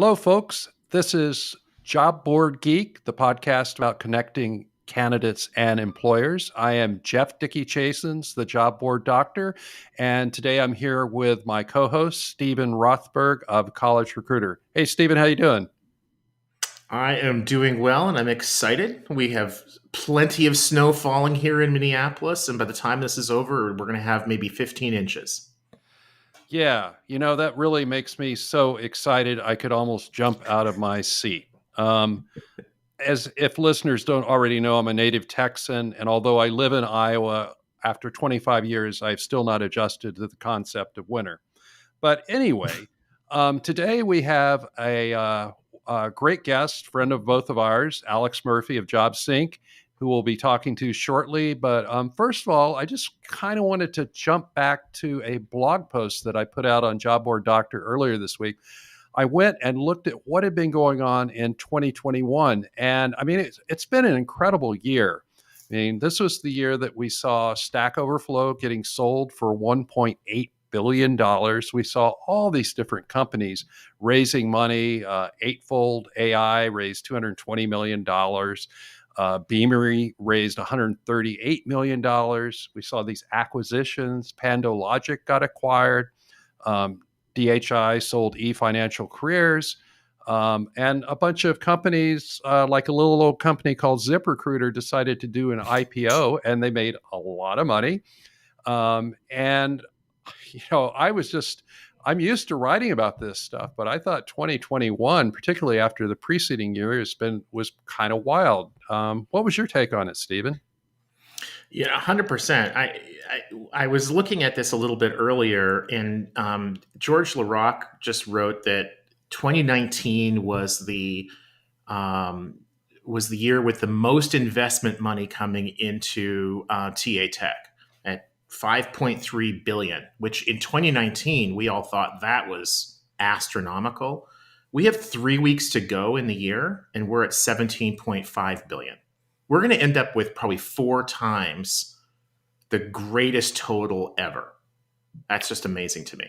Hello, folks. This is JobBoardGeek, the podcast about connecting candidates and employers. I am Jeff Dickey-Chasins, the job board doctor, and today I'm here with my co-host, Steven Rothberg of College Recruiter. Hey, Steven, how you doing? I am doing well, and I'm excited. We have plenty of snow falling here in Minneapolis, and by the time this is over, we're going to have maybe 15 inches. Yeah, that really makes me so excited I could almost jump out of my seat. As if listeners don't already know, I'm a native Texan, and although I live in Iowa, after 25 years, I've still not adjusted to the concept of winter. But anyway, today we have a great guest, friend of both of ours, Alex Murphy of JobSync, who we'll be talking to shortly. But first of all, I just kind of wanted to jump back to a blog post that I put out on Job Board Doctor earlier this week. I went and looked at what had been going on in 2021. And I mean, it's been an incredible year. I mean, this was the year that we saw Stack Overflow getting sold for $1.8 billion. We saw all these different companies raising money. Eightfold AI raised $220 million. Beamery raised $138 million. We saw these acquisitions. PandoLogic got acquired. DHI sold eFinancial Careers. And a bunch of companies, like a little old company called ZipRecruiter, decided to do an IPO, and they made a lot of money. And I'm used to writing about this stuff, but I thought 2021, particularly after the preceding year, was kind of wild. What was your take on it, Steven? Yeah, 100%. I was looking at this a little bit earlier, and George LaRocque just wrote that 2019 was the year with the most investment money coming into TA Tech at $5.3 billion, which in 2019 we all thought that was astronomical. We have 3 weeks to go in the year, and we're at $17.5 billion. We're going to end up with probably 4 times the greatest total ever. That's just amazing to me.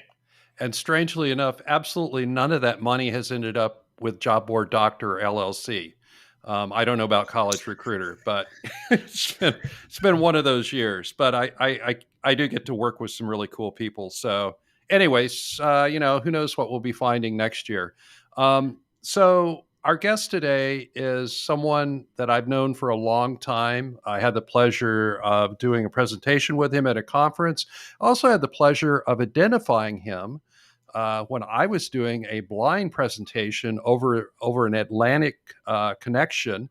And strangely enough, absolutely none of that money has ended up with Job Board Doctor LLC. I don't know about College Recruiter, but it's been one of those years. But I do get to work with some really cool people. So, anyways, who knows what we'll be finding next year. So our guest today is someone that I've known for a long time. I had the pleasure of doing a presentation with him at a conference. I also had the pleasure of identifying him when I was doing a blind presentation over an Atlantic connection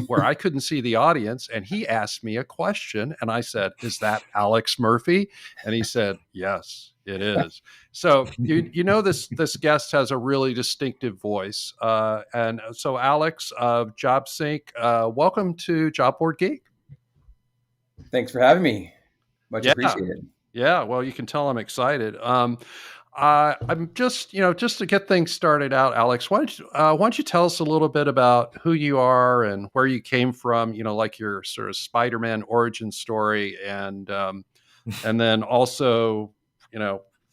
where I couldn't see the audience. And he asked me a question, and I said, "Is that Alex Murphy?" And he said, "Yes, it is." So this guest has a really distinctive voice. And so Alex of JobSync, welcome to JobBoardGeek. Thanks for having me. Much appreciated. Yeah, well, you can tell I'm excited. I'm just to get things started out, Alex, why don't you tell us a little bit about who you are and where you came from, like your sort of Spider-Man origin story, and then also,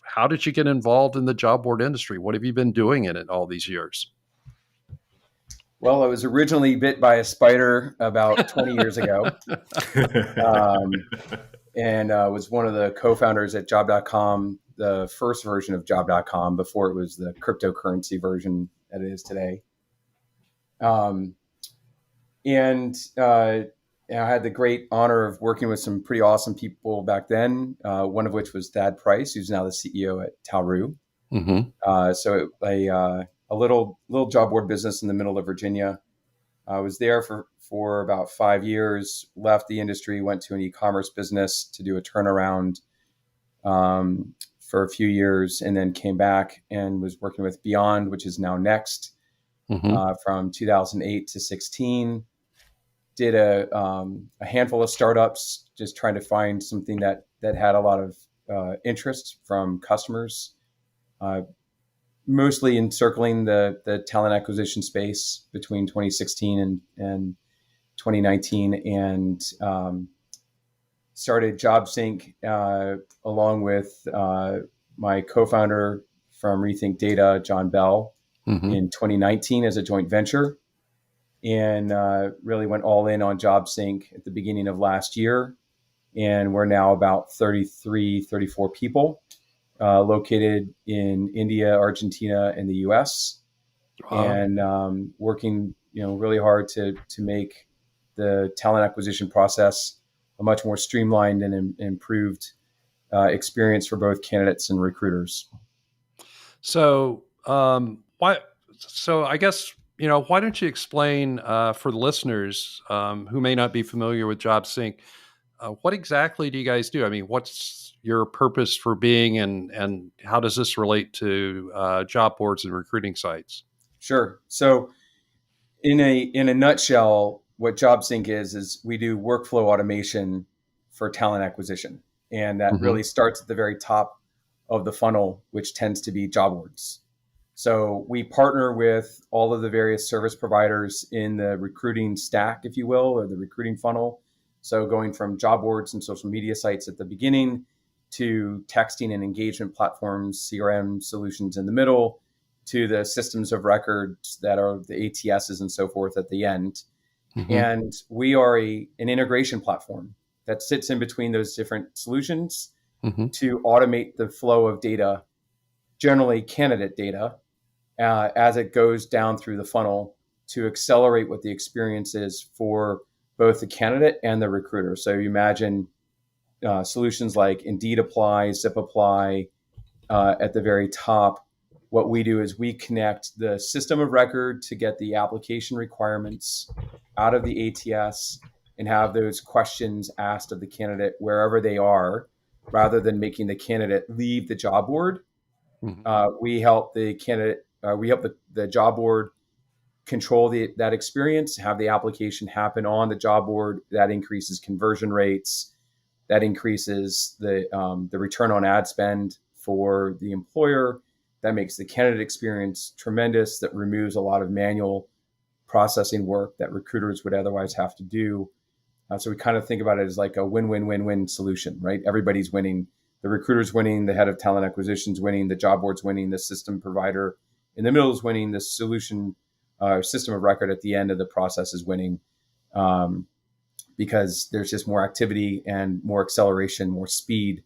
how did you get involved in the job board industry? What have you been doing in it all these years? Well, I was originally bit by a spider about 20 years ago, and was one of the co-founders at Job.com, the first version of Job.com before it was the cryptocurrency version that it is today. I had the great honor of working with some pretty awesome people back then, one of which was Thad Price, who's now the CEO at Talroo. Mm-hmm. So a little job board business in the middle of Virginia. I was there for about 5 years, left the industry, went to an e-commerce business to do a turnaround for a few years, and then came back and was working with Beyond, which is now Next, from 2008 to 16. Did a handful of startups, just trying to find something that had a lot of interest from customers, mostly encircling the talent acquisition space between 2016 and 2019, and started JobSync along with my co-founder from Rethink Data, John Bell, Mm-hmm. in 2019 as a joint venture, and really went all in on JobSync at the beginning of last year. And we're now about 33, 34 people located in India, Argentina, and the US, Wow. and working really hard to make the talent acquisition process a much more streamlined and improved experience for both candidates and recruiters. So, why? So, I guess why don't you explain for the listeners who may not be familiar with JobSync, what exactly do you guys do? I mean, what's your purpose for being, and how does this relate to job boards and recruiting sites? Sure. So, in a nutshell, what JobSync is we do workflow automation for talent acquisition, and that Mm-hmm. really starts at the very top of the funnel, which tends to be job boards. So we partner with all of the various service providers in the recruiting stack, if you will, or the recruiting funnel. So going from job boards and social media sites at the beginning to texting and engagement platforms, CRM solutions in the middle, to the systems of records that are the ATSs and so forth at the end. Mm-hmm. And we are an integration platform that sits in between those different solutions Mm-hmm. to automate the flow of data, generally candidate data, as it goes down through the funnel to accelerate what the experience is for both the candidate and the recruiter. So you imagine solutions like Indeed Apply, Zip Apply at the very top. What we do is we connect the system of record to get the application requirements out of the ATS and have those questions asked of the candidate wherever they are, rather than making the candidate leave the job board. Mm-hmm. We help the candidate, we help the job board control that experience, have the application happen on the job board. That increases conversion rates. That increases the return on ad spend for the employer. That makes the candidate experience tremendous. That removes a lot of manual processing work that recruiters would otherwise have to do. So we kind of think about it as like a win-win-win-win solution, right? Everybody's winning. The recruiter's winning, the head of talent acquisition's winning, the job board's winning, the system provider in the middle is winning, the solution system of record at the end of the process is winning, because there's just more activity and more acceleration, more speed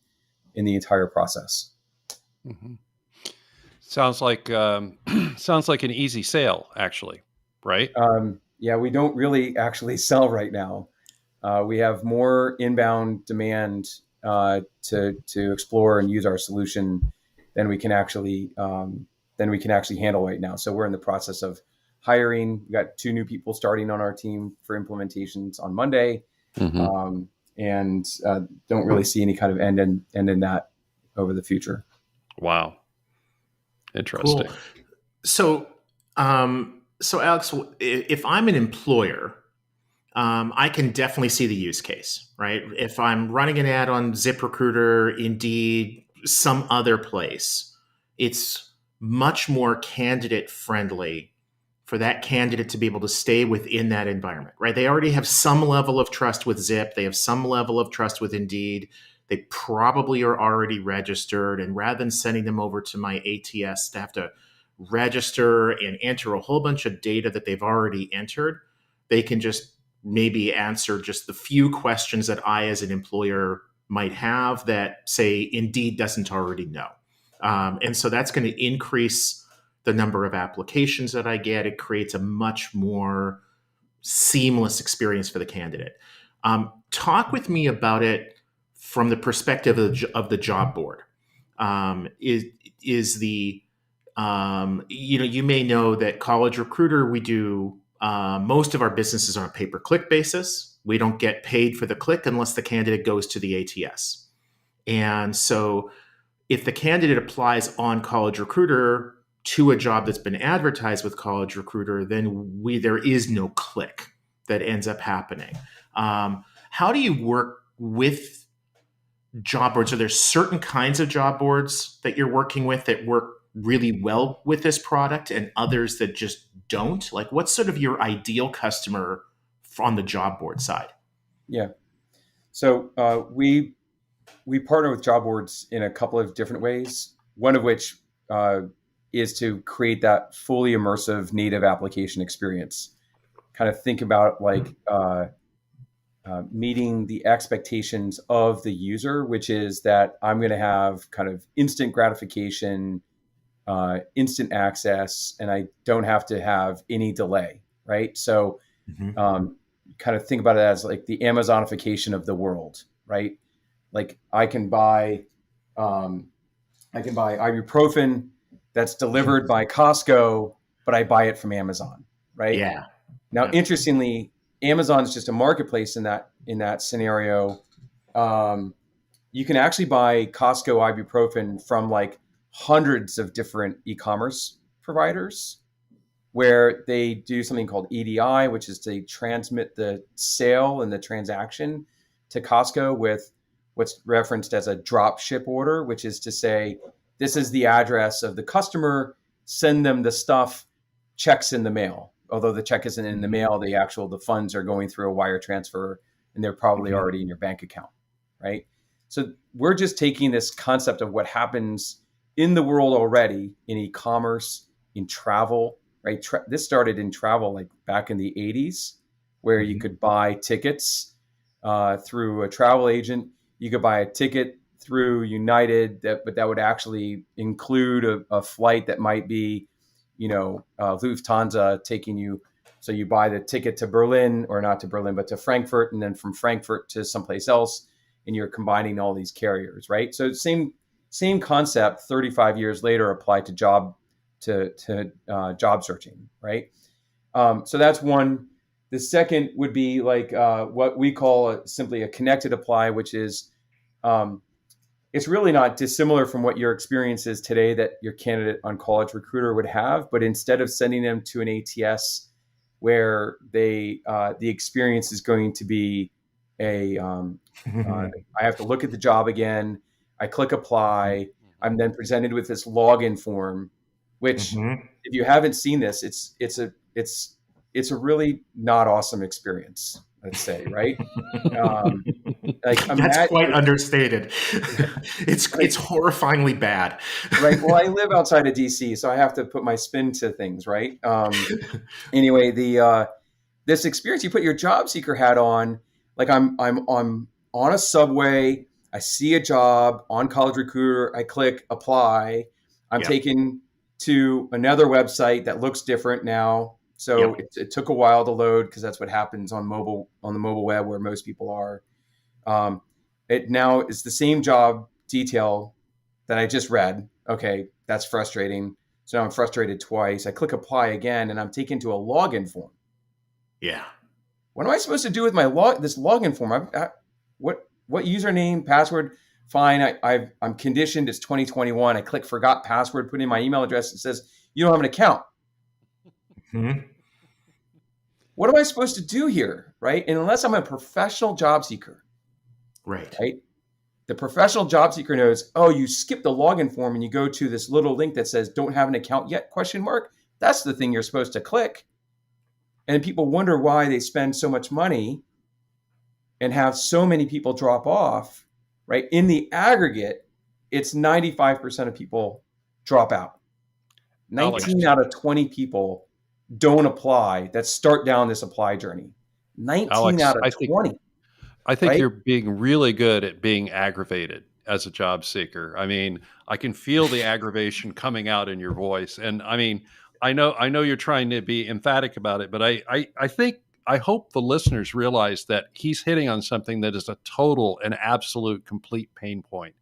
in the entire process. Mm-hmm. Sounds like sounds like an easy sale, actually, right? Yeah, we don't really actually sell right now. We have more inbound demand to explore and use our solution than we can actually handle right now. So we're in the process of hiring. We got 2 new people starting on our team for implementations on Monday, Mm-hmm. and don't really see any kind of end in that over the future. Wow, interesting. Cool. So, so Alex, if I'm an employer, I can definitely see the use case, right? If I'm running an ad on ZipRecruiter, Indeed, some other place, it's much more candidate friendly for that candidate to be able to stay within that environment, right? They already have some level of trust with Zip. They have some level of trust with Indeed. They probably are already registered. And rather than sending them over to my ATS to have to register and enter a whole bunch of data that they've already entered, they can just maybe answer just the few questions that I, as an employer, might have that, say, Indeed doesn't already know. And so that's going to increase the number of applications that I get. It creates a much more seamless experience for the candidate. Talk with me about it from the perspective of the job board. Is the you may know that College Recruiter, we do most of our businesses on a pay-per-click basis. We don't get paid for the click unless the candidate goes to the ATS. And so if the candidate applies on College Recruiter to a job that's been advertised with College Recruiter, then there is no click that ends up happening. How do you work with job boards? Are there certain kinds of job boards that you're working with that work really well with this product and others that just don't? Like, what's sort of your ideal customer on the job board side? Yeah. So we partner with job boards in a couple of different ways. One of which is to create that fully immersive native application experience. Kind of think about like meeting the expectations of the user, which is that I'm going to have kind of instant gratification, instant access, and I don't have to have any delay, right? So kind of think about it as like the Amazonification of the world, right? Like I can buy ibuprofen that's delivered by Costco, but I buy it from Amazon, right? Yeah. Now, interestingly, Amazon is just a marketplace in that scenario. You can actually buy Costco ibuprofen from like hundreds of different e-commerce providers, where they do something called EDI, which is to transmit the sale and the transaction to Costco with what's referenced as a drop ship order, which is to say, this is the address of the customer, send them the stuff, checks in the mail. Although the check isn't in the mail, the funds are going through a wire transfer and they're probably already in your bank account, right? So we're just taking this concept of what happens in the world already in e-commerce, in travel, right? This started in travel like back in the 80s, where you could buy tickets through a travel agent. You could buy a ticket through United, but that would actually include a flight that might be, Lufthansa taking you. So you buy the ticket to Berlin, or not to Berlin, but to Frankfurt, and then from Frankfurt to someplace else, and you're combining all these carriers, right? So same concept 35 years later applied to job searching, right? So that's one. The second would be like what we call simply a connected apply, which is it's really not dissimilar from what your experience is today that your candidate on College Recruiter would have, but instead of sending them to an ATS where the experience is going to be I have to look at the job again, I click apply, I'm then presented with this login form, which if you haven't seen this, it's a really not awesome experience, I'd say, right? That's quite understated. It's horrifyingly bad. Right. Well, I live outside of DC, so I have to put my spin to things, right? Anyway, this experience, you put your job seeker hat on, like I'm on a subway, I see a job on College Recruiter, I click apply, I'm taken to another website that looks different now. So it took a while to load because that's what happens on the mobile web where most people are. It now is the same job detail that I just read. Okay, that's frustrating. So now I'm frustrated twice. I click apply again, and I'm taken to a login form. Yeah. What am I supposed to do with this login form? What username, password? Fine. I'm conditioned. It's 2021. I click forgot password. Put in my email address. It says you don't have an account. What am I supposed to do here, right? And unless I'm a professional job seeker, right? The professional job seeker knows, oh, you skip the login form and you go to this little link that says don't have an account yet, ? That's the thing you're supposed to click. And people wonder why they spend so much money and have so many people drop off, right? In the aggregate, it's 95% of people drop out. 19 out of 20 people don't apply that start down this apply journey. 19 out of 20. I think you're being really good at being aggravated as a job seeker. I mean, I can feel the aggravation coming out in your voice. And I mean, I know you're trying to be emphatic about it, but I hope the listeners realize that he's hitting on something that is a total and absolute complete pain point.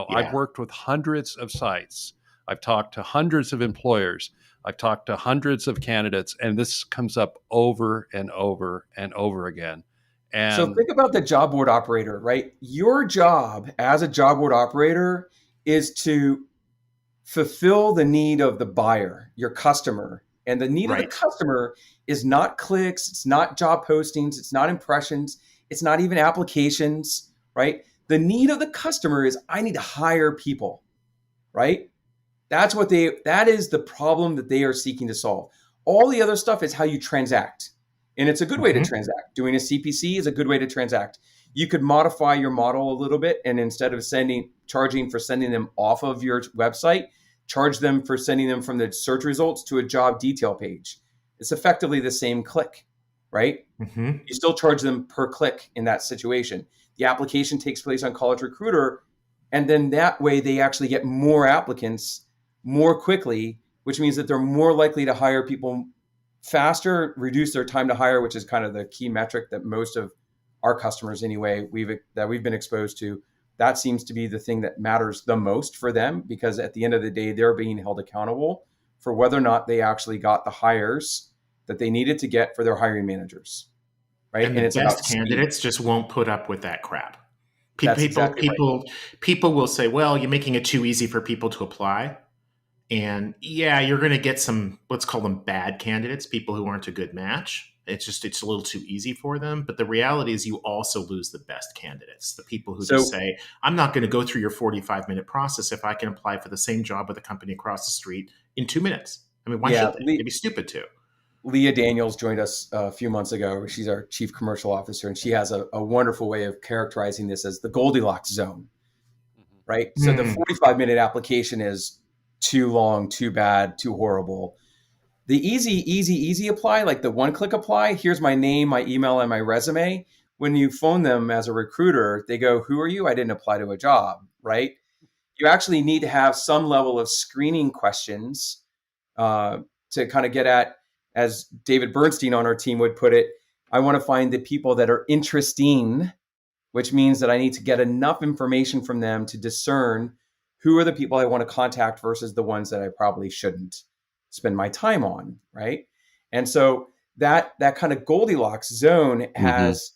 I've worked with hundreds of sites. I've talked to hundreds of employers. I've talked to hundreds of candidates, and this comes up over and over and over again. And so think about the job board operator, right? Your job as a job board operator is to fulfill the need of the buyer, your customer. And the need of the customer is not clicks, it's not job postings, it's not impressions, it's not even applications, right? The need of the customer is I need to hire people, right? That is the problem that they are seeking to solve. All the other stuff is how you transact. And it's a good way to transact. Doing a CPC is a good way to transact. You could modify your model a little bit, and instead of charging for sending them off of your website, charge them for sending them from the search results to a job detail page. It's effectively the same click, right? Mm-hmm. You still charge them per click in that situation. The application takes place on College Recruiter, and then that way they actually get more applicants more quickly, which means that they're more likely to hire people faster, reduce their time to hire, which is kind of the key metric that most of our customers anyway we've been exposed to. That seems to be the thing that matters the most for them, because at the end of the day, they're being held accountable for whether or not they actually got the hires that they needed to get for their hiring managers, right? And the it's best about candidates just won't put up with that crap. That's exactly right. People will say, well, you're making it too easy for people to apply. And yeah, you're going to get some, let's call them bad candidates, people who aren't a good match. It's a little too easy for them. But the reality is you also lose the best candidates, the people who just say, I'm not going to go through your 45-minute process if I can apply for the same job with a company across the street in 2 minutes. I mean, why should they? They'd be stupid to. Leah Daniels joined us a few months ago. She's our chief commercial officer, and she has a wonderful way of characterizing this as the Goldilocks zone, right? So the 45-minute application is too long, too bad, too horrible. The easy apply, like the one-click apply, here's my name, my email, and my resume. When you phone them as a recruiter, they go, who are you? I didn't apply to a job, right? You actually need to have some level of screening questions to kind of get at, as David Bernstein on our team would put it, I want to find the people that are interesting, which means that I need to get enough information from them to discern who are the people I want to contact versus the ones that I probably shouldn't spend my time on, right? And so that kind of Goldilocks zone has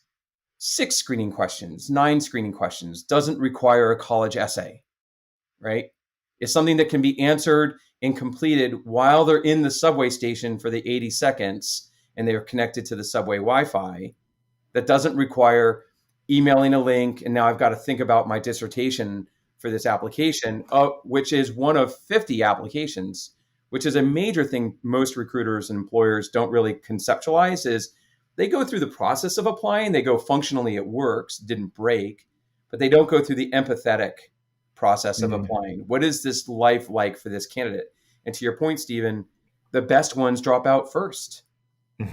6 screening questions, 9 screening questions, doesn't require a college essay, right? It's something that can be answered and completed while they're in the subway station for the 80 seconds and they're connected to the subway Wi-Fi. That doesn't require emailing a link, and now I've got to think about my dissertation for this application, which is one of 50 applications, which is a major thing most recruiters and employers don't really conceptualize. Is they go through the process of applying, they go functionally it works, didn't break, but they don't go through the empathetic process of applying. What is this life like for this candidate? And to your point, Steven, the best ones drop out first,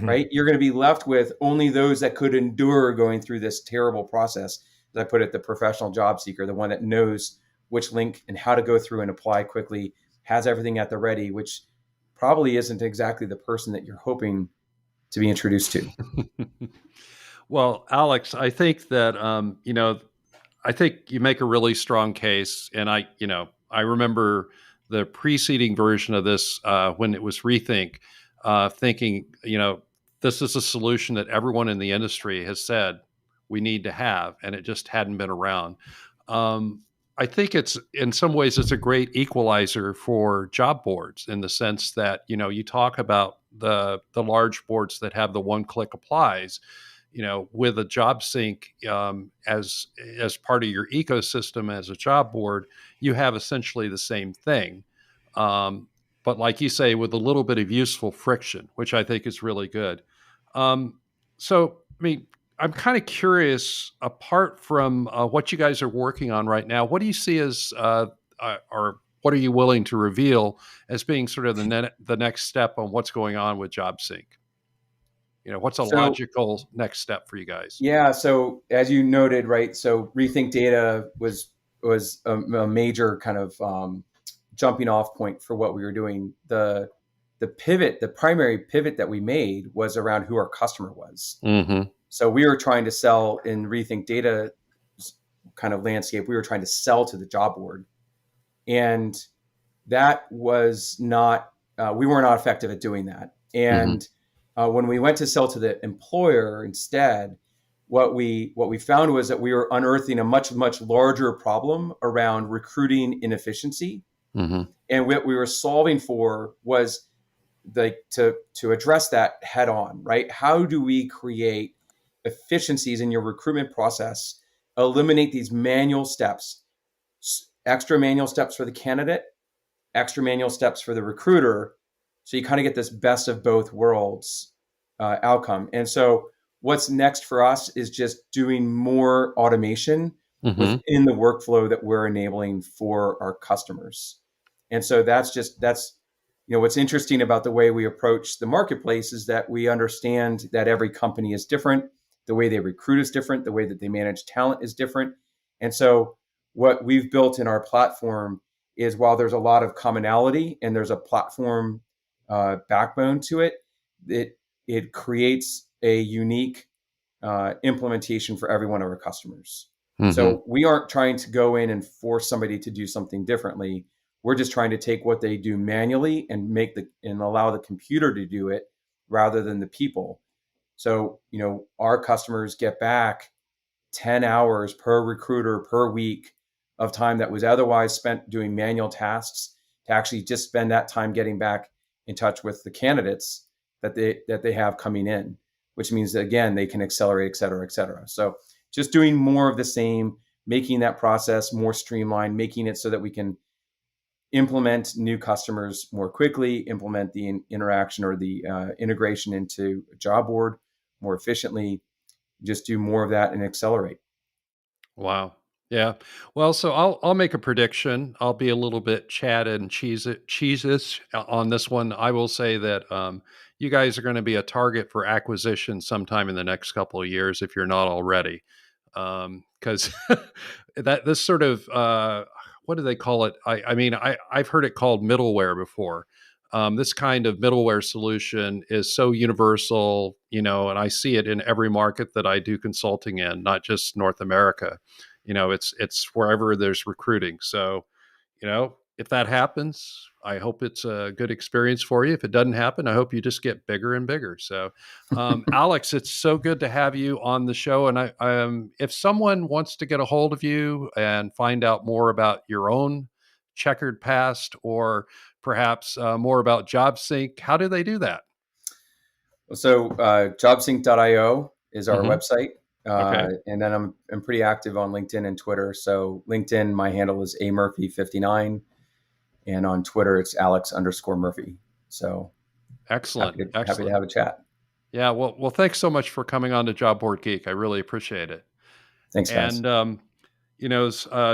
right? You're going to be left with only those that could endure going through this terrible process. As I put it, the professional job seeker, the one that knows which link and how to go through and apply quickly, has everything at the ready, which probably isn't exactly the person that you're hoping to be introduced to. Well, Alex, I think that, I think you make a really strong case. And I remember the preceding version of this when it was Rethink, thinking, this is a solution that everyone in the industry has said we need to have, and it just hadn't been around. I think it's, in some ways, it's a great equalizer for job boards in the sense that, you talk about the large boards that have the one-click applies. With a JobSync as part of your ecosystem as a job board, you have essentially the same thing. But like you say, with a little bit of useful friction, which I think is really good. So, I mean, I'm kind of curious, apart from what you guys are working on right now, what do you see as, or what are you willing to reveal as being sort of the next step on what's going on with JobSync? What's a logical next step for you guys? Yeah. So as you noted, right. So Rethink Data was a major kind of jumping off point for what we were doing. The primary pivot that we made was around who our customer was. So we were trying to sell in Rethink Data kind of landscape. We were trying to sell to the job board, and that was not. We were not effective at doing that. And when we went to sell to the employer instead, what we found was that we were unearthing a much larger problem around recruiting inefficiency. And what we were solving for was to address that head on, right? How do we create efficiencies in your recruitment process, eliminate these manual steps, extra manual steps for the candidate, extra manual steps for the recruiter, so you kind of get this best of both worlds outcome. And so what's next for us is just doing more automation within the workflow that we're enabling for our customers. And so that's what's interesting about the way we approach the marketplace is that we understand that every company is different, the way they recruit is different, the way that they manage talent is different. And so what we've built in our platform is, while there's a lot of commonality and there's a platform backbone to it, it creates a unique implementation for every one of our customers. Mm-hmm. So we aren't trying to go in and force somebody to do something differently. We're just trying to take what they do manually and allow the computer to do it rather than the people. So, our customers get back 10 hours per recruiter per week of time that was otherwise spent doing manual tasks to actually just spend that time getting back in touch with the candidates that they have coming in, which means that, again, they can accelerate, et cetera, et cetera. So just doing more of the same, making that process more streamlined, making it so that we can implement new customers more quickly, implement the interaction or the integration into a job board more efficiently, just do more of that and accelerate. Wow. Yeah. Well, so I'll make a prediction. I'll be a little bit chat and cheeses on this one. I will say that you guys are going to be a target for acquisition sometime in the next couple of years, if you're not already. Because this sort of what do they call it? I've heard it called middleware before. This kind of middleware solution is so universal, and I see it in every market that I do consulting in, not just North America. It's wherever there's recruiting. So, if that happens, I hope it's a good experience for you. If it doesn't happen, I hope you just get bigger and bigger. So, Alex, it's so good to have you on the show. And if someone wants to get a hold of you and find out more about your own checkered past, or perhaps more about JobSync, how do they do that? So JobSync.io is our website. Okay. And then I'm pretty active on LinkedIn and Twitter. So LinkedIn, my handle is amurphy59. And on Twitter, it's Alex_Murphy. So excellent. Happy to have a chat. Yeah. Well, thanks so much for coming on to JobBoardGeek. I really appreciate it. Thanks, guys. And,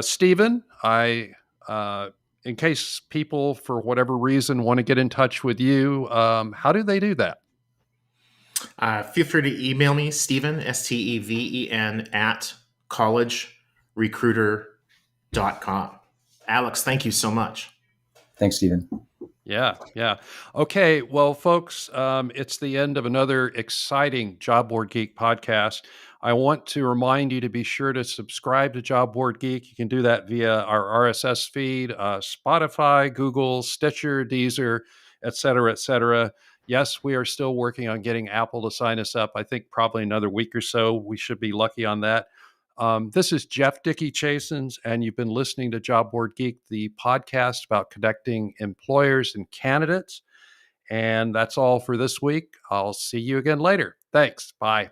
Steven, in case people, for whatever reason, want to get in touch with you, how do they do that? Feel free to email me, Steven, Steven, at collegerecruiter.com. Alex, thank you so much. Thanks, Steven. Yeah. Okay. Well, folks, it's the end of another exciting JobBoardGeek podcast. I want to remind you to be sure to subscribe to JobBoardGeek. You can do that via our RSS feed, Spotify, Google, Stitcher, Deezer, et cetera, et cetera. Yes, we are still working on getting Apple to sign us up. I think probably another week or so. We should be lucky on that. This is Jeff Dickey-Chasins, and you've been listening to JobBoardGeek, the podcast about connecting employers and candidates. And that's all for this week. I'll see you again later. Thanks. Bye.